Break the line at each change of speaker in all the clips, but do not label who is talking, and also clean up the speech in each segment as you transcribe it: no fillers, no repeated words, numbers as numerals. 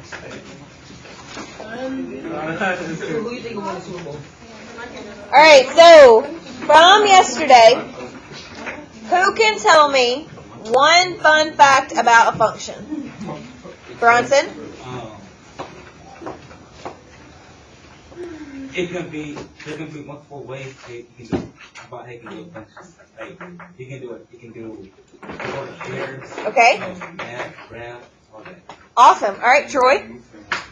All right, so from yesterday, who can tell me one fun fact about a function? Bronson?
There can be multiple ways you can do about how you can do functions. Like you can do pairs,
Okay.
math, graph, all that.
Awesome. All right, Troy?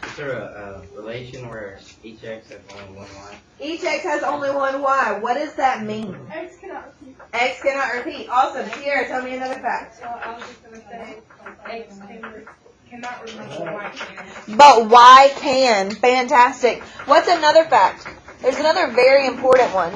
Is there a relation where each x has only one y?
Each x has only one y. What does that mean?
X cannot repeat.
X cannot repeat. Awesome. Sierra, tell me another fact.
So I was just going to say X cannot remember Y can.
But y can. Fantastic. What's another fact? There's another very important one.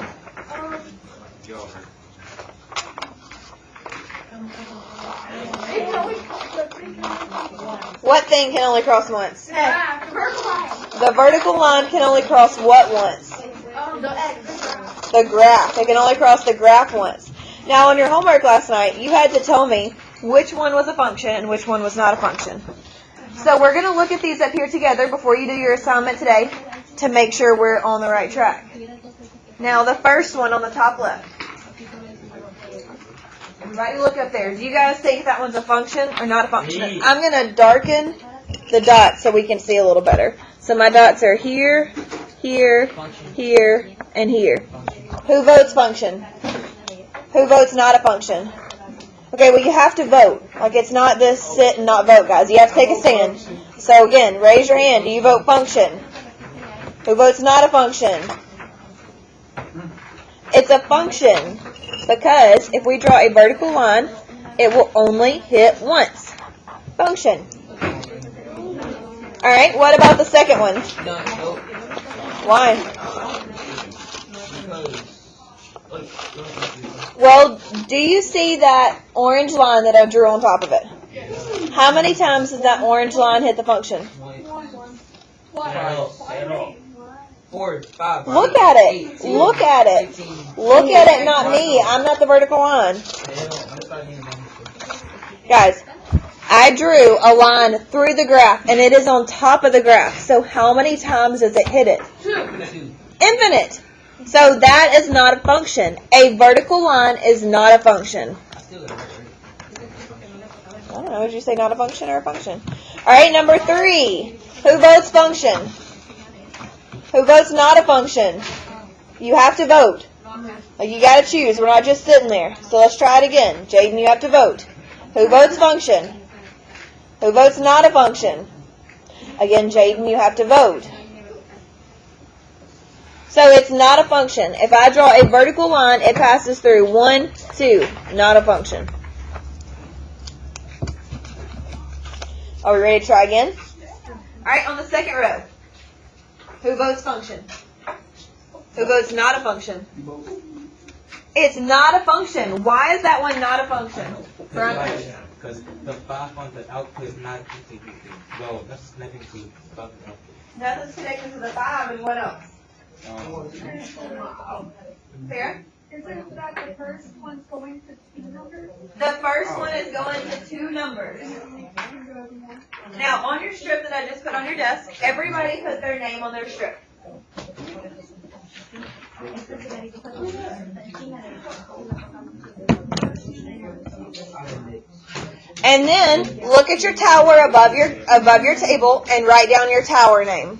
What thing can only cross once? The vertical line can only cross what once? The graph. It can only cross the graph once. Now, on your homework last night, you had to tell me which one was a function and which one was not a function. So we're going to look at these up here together before you do your assignment today to make sure we're on the right track. Now, the first one on the top left. Everybody look up there. Do you guys think that one's a function or not a function? I'm going to darken the dots so we can see a little better. So my dots are here, here, here, and here. Who votes function? Who votes not a function? Okay, well, you have to vote. Like, it's not this sit and not vote, guys. You have to take a stand. So, again, raise your hand. Do you vote function? Who votes not a function? It's a function because if we draw a vertical line, it will only hit once. Function. All right, what about the second one? Why? Well, do you see that orange line that I drew on top of it? How many times does that orange line hit the function?
4, 5.
Look at it. Look at it. Look at it, not me. I'm not the vertical line. Guys, I drew a line through the graph, and it is on top of the graph. So how many times does it hit it? Infinite. So that is not a function. A vertical line is not a function. I don't know. Did you say not a function or a function? All right, number 3. Who votes function? Who votes not a function? You have to vote. Like, you got to choose. We're not just sitting there. So let's try it again. Jaden, you have to vote. Who votes function? Who votes not a function? Again, Jaden, you have to vote. So it's not a function. If I draw a vertical line, it passes through 1, 2. Not a function. Are we ready to try again? All right, on the second row. Who votes function? Who votes not a function? It's not a function. Why is that one not a function?
Because the 5 on the output is not connected. Well, that's connecting to the output.
Nothing's connected to the 5, and what else? Sarah?
Is it that the first one's going to 2 numbers?
The first one is going to 2 numbers. Now, on your strip that I just put on your desk, everybody put their name on their strip. And then look at your tower above your table and write down your tower name.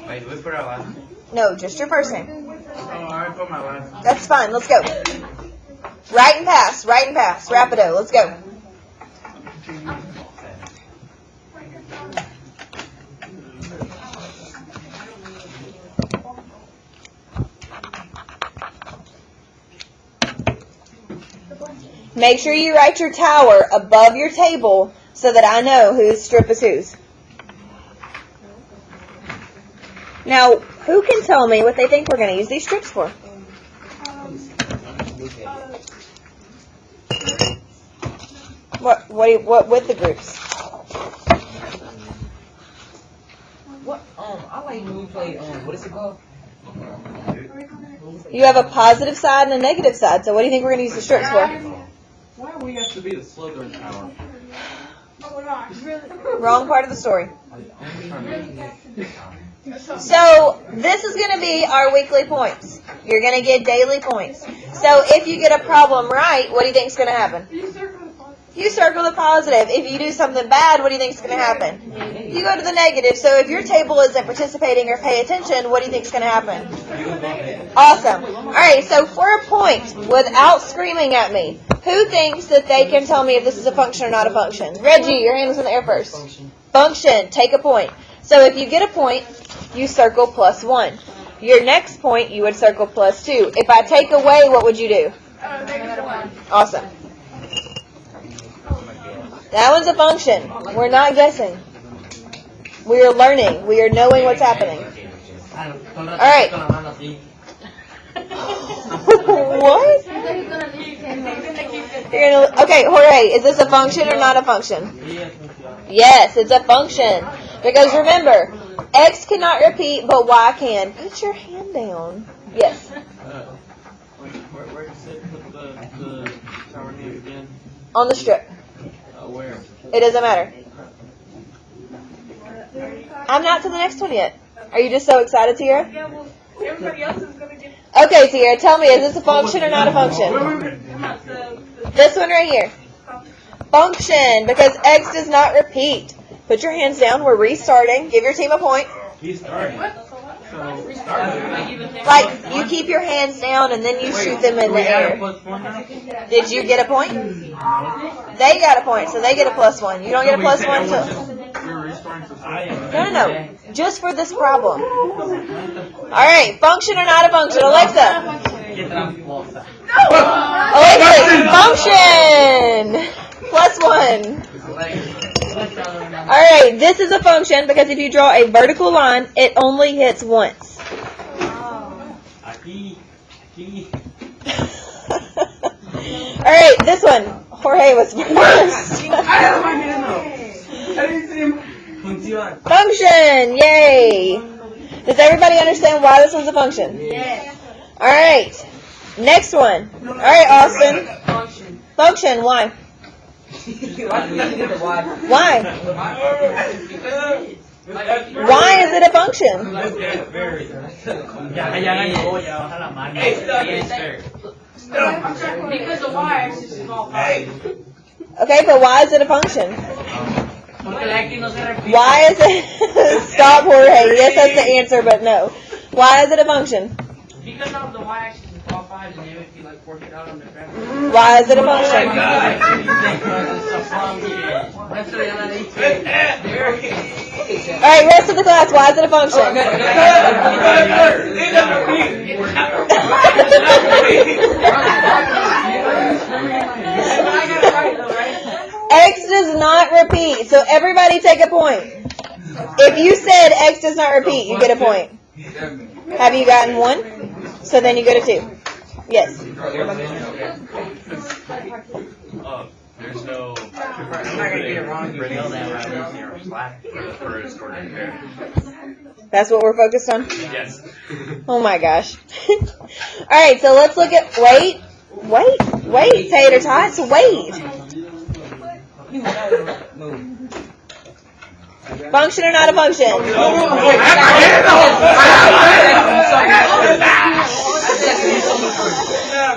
Wait, do we put our last name?
No, just your first name.
Oh, I put my last name.
That's fine. Let's go. Right and pass. Right and pass. Rapido. Let's go. Make sure you write your tower above your table so that I know whose strip is whose. Now, who can tell me what they think we're going to use these strips for? What with the groups?
What? I like when we play. What is it called?
You have a positive side and a negative side. So what do you think we're going to use the strips for?
Why do we have to be the Slytherin tower?
No, we're not.
Wrong part of the story. So this is going to be our weekly points. You're going to get daily points. So if you get a problem right, what do you think is going to happen? You circle the positive. If you do something bad, what do you think is going to happen? You go to the negative. So if your table isn't participating or pay attention, what do you think is going to happen? Awesome. All right, so for a point, without screaming at me, who thinks that they can tell me if this is a function or not a function? Reggie, your hand was in the air first. Function. Take a point. So if you get a point, you circle +1. Your next point, you would circle +2. If I take away, what would you do? Awesome. That one's a function. We're not guessing. We are learning. We are knowing what's happening. All right. What? Okay, Jorge, is this a function or not a function? Yes, it's a function. Because remember, X cannot repeat, but Y can. Put your hand down. Yes.
Where does it put the tower name again?
On the strip.
Where?
It doesn't matter. I'm not to the next one yet. Are you just so excited, Tiara?
Yeah, well, everybody else is gonna get.
Okay, Tiara, tell me, is this a function or not a function? This one right here. Function, because X does not repeat. Put your hands down. We're restarting. Give your team a point. Like, you keep your hands down and then you shoot them in the air. Did you get a point? They got a point, so they get a +1. You don't get a +1 till... No. Just for this problem. Alright, function or not a function? Alexa. Alexa, function! +1. Alright, this is a function because if you draw a vertical line, it only hits once. Alright, this one. Jorge was first. Function! Yay! Does everybody understand why this one's a function?
Yes.
Alright, next one. Alright, Austin. Function, why? Why? Why is it a function?
Because the y-axis is all positive.
Okay, but why is it a function? Why is it? Stop, Jorge. Yes, that's the answer, but no. Why is it a function?
Because of the y-axis is all 5 and if you like work it out on the graph.
Why is it a function? Alright, rest of the class, why is it a function? X does not repeat, so everybody take a point. If you said X does not repeat, you get a point. Have you gotten 1? So then you go to 2. Yes.
There's no.
That's what we're focused on?
Yes.
Oh my gosh. Alright, so let's look at, wait, tater tots, wait. Function or not a function?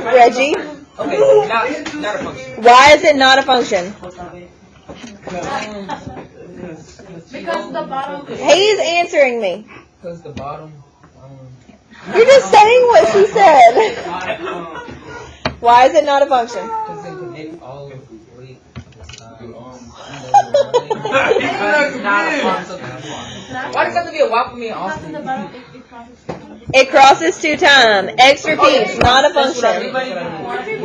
Reggie?
Okay, not a function.
Why is it not a function?
Because the bottom.
He's answering me.
Because the bottom.
You're just saying what she said. Why is it not a function?
Because they connect all of the weight. Why does it have to be a Y for me and Austin?
It crosses 2 times. X repeats, not a function.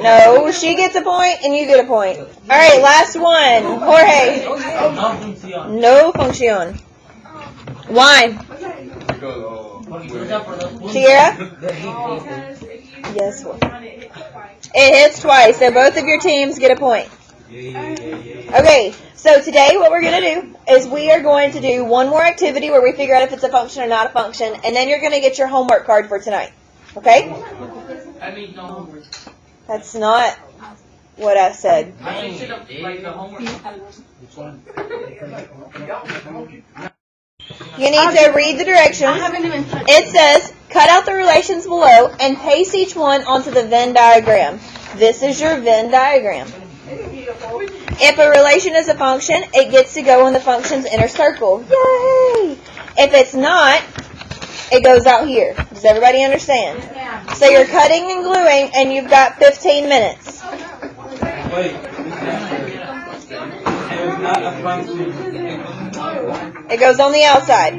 No, she gets a point and you get a point. Alright, last one. Jorge. No function. Why? Tiara? Yes. It hits twice, so both of your teams get a point. Okay, so today what we're going to do is we are going to do one more activity where we figure out if it's a function or not a function, and then you're going to get your homework card for tonight. Okay?
I mean, no homework.
That's not what I said.
I think shit up like the homework.
You need to read the directions. It says, cut out the relations below and paste each one onto the Venn diagram. This is your Venn diagram. If a relation is a function, it gets to go in the function's inner circle. Yay! If it's not, it goes out here. Does everybody understand? So you're cutting and gluing, and you've got 15 minutes.
Wait. It's not a function.
It goes on the outside.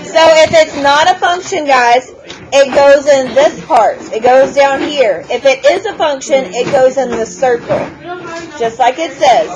So if it's not a function, guys, it goes in this part. It goes down here. If it is a function, it goes in the circle. Just like it says.